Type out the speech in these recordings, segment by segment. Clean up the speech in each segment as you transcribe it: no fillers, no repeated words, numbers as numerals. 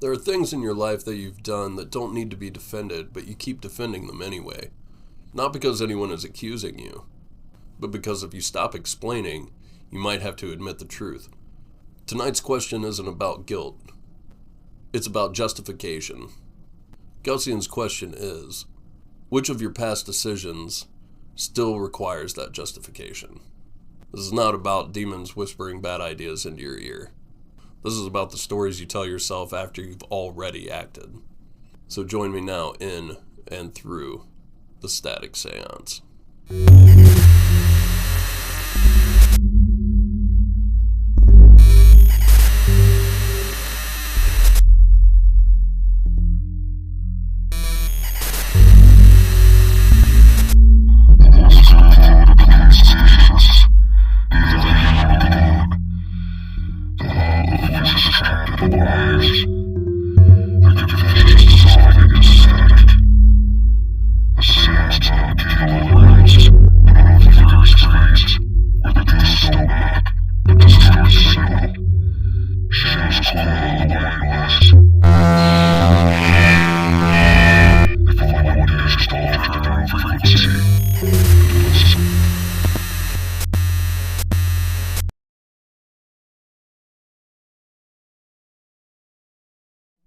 There are things in your life that you've done that don't need to be defended, but you keep defending them anyway. Not because anyone is accusing you, but because if you stop explaining, you might have to admit the truth. Tonight's question isn't about guilt. It's about justification. Gusion's question is, which of your past decisions still requires that justification? This is not about demons whispering bad ideas into your ear. This is about the stories you tell yourself after you've already acted. So join me now in and through the Static Seance.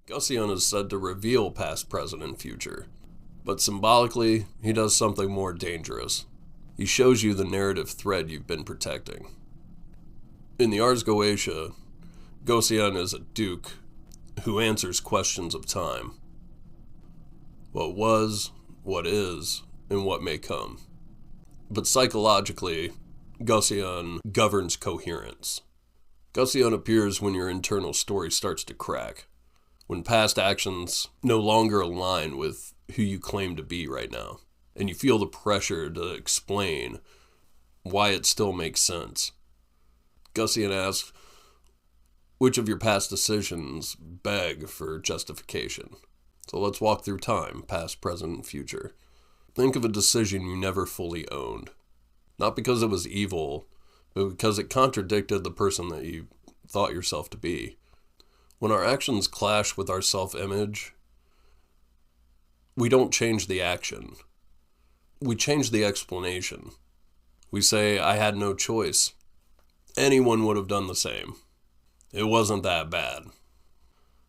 Gusion is said to reveal past, present, and future, but symbolically, he does something more dangerous. He shows you the narrative thread you've been protecting. In the Ars Goetia, Gusion is a duke who answers questions of time. What was, what is, and what may come. But psychologically, Gusion governs coherence. Gusion appears when your internal story starts to crack, when past actions no longer align with who you claim to be right now, and you feel the pressure to explain why it still makes sense. Gusion asks, which of your past decisions beg for justification? So let's walk through time, past, present, and future. Think of a decision you never fully owned. Not because it was evil, but because it contradicted the person that you thought yourself to be. When our actions clash with our self-image, we don't change the action. We change the explanation. We say, I had no choice. Anyone would have done the same. It wasn't that bad.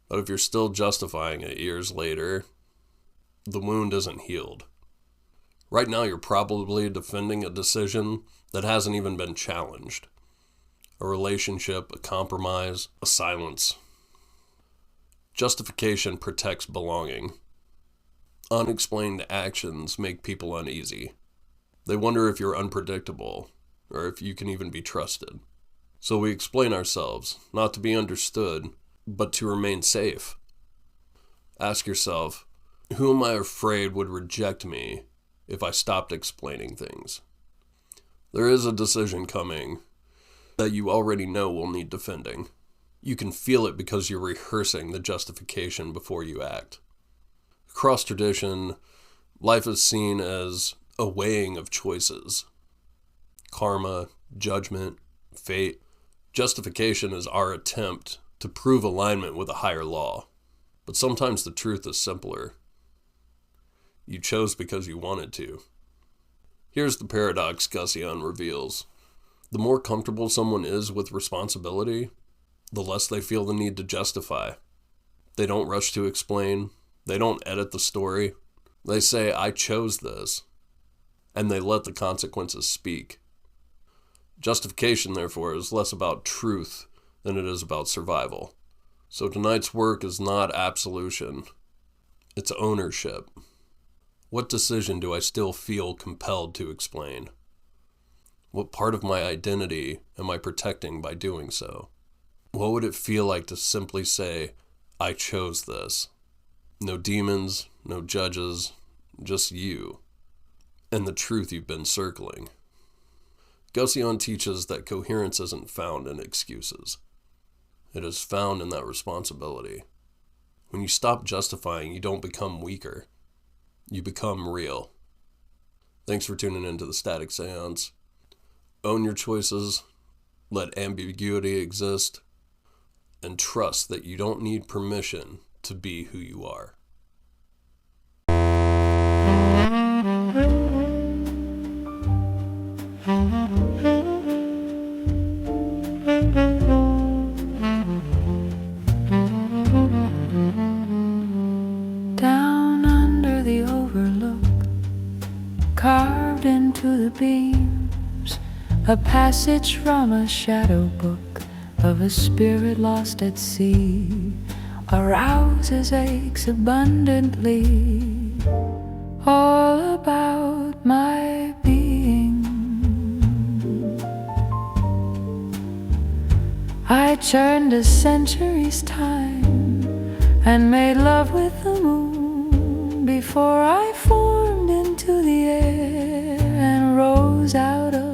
But if you're still justifying it years later, the wound isn't healed. Right now, you're probably defending a decision that hasn't even been challenged. A relationship, a compromise, a silence. Justification protects belonging. Unexplained actions make people uneasy. They wonder if you're unpredictable, or if you can even be trusted. So we explain ourselves, not to be understood, but to remain safe. Ask yourself, who am I afraid would reject me if I stopped explaining things? There is a decision coming that you already know will need defending. You can feel it because you're rehearsing the justification before you act. Across tradition, life is seen as a weighing of choices. Karma, judgment, fate. Justification is our attempt to prove alignment with a higher law. But sometimes the truth is simpler. You chose because you wanted to. Here's the paradox Gusion reveals. The more comfortable someone is with responsibility, the less they feel the need to justify. They don't rush to explain. They don't edit the story. They say, I chose this. And they let the consequences speak. Justification, therefore, is less about truth than it is about survival. So tonight's work is not absolution. It's ownership. What decision do I still feel compelled to explain? What part of my identity am I protecting by doing so? What would it feel like to simply say, I chose this? No demons, no judges, just you, and the truth you've been circling. Gusion teaches that coherence isn't found in excuses. It is found in that responsibility. When you stop justifying, you don't become weaker. You become real. Thanks for tuning into the Static Seance. Own your choices, let ambiguity exist, and trust that you don't need permission to be who you are. Down under the overlook, carved into the beams, a passage from a shadow book of a spirit lost at sea, arouses aches abundantly, all about my being. I turned a century's time and made love with the moon before I formed into the air and rose out of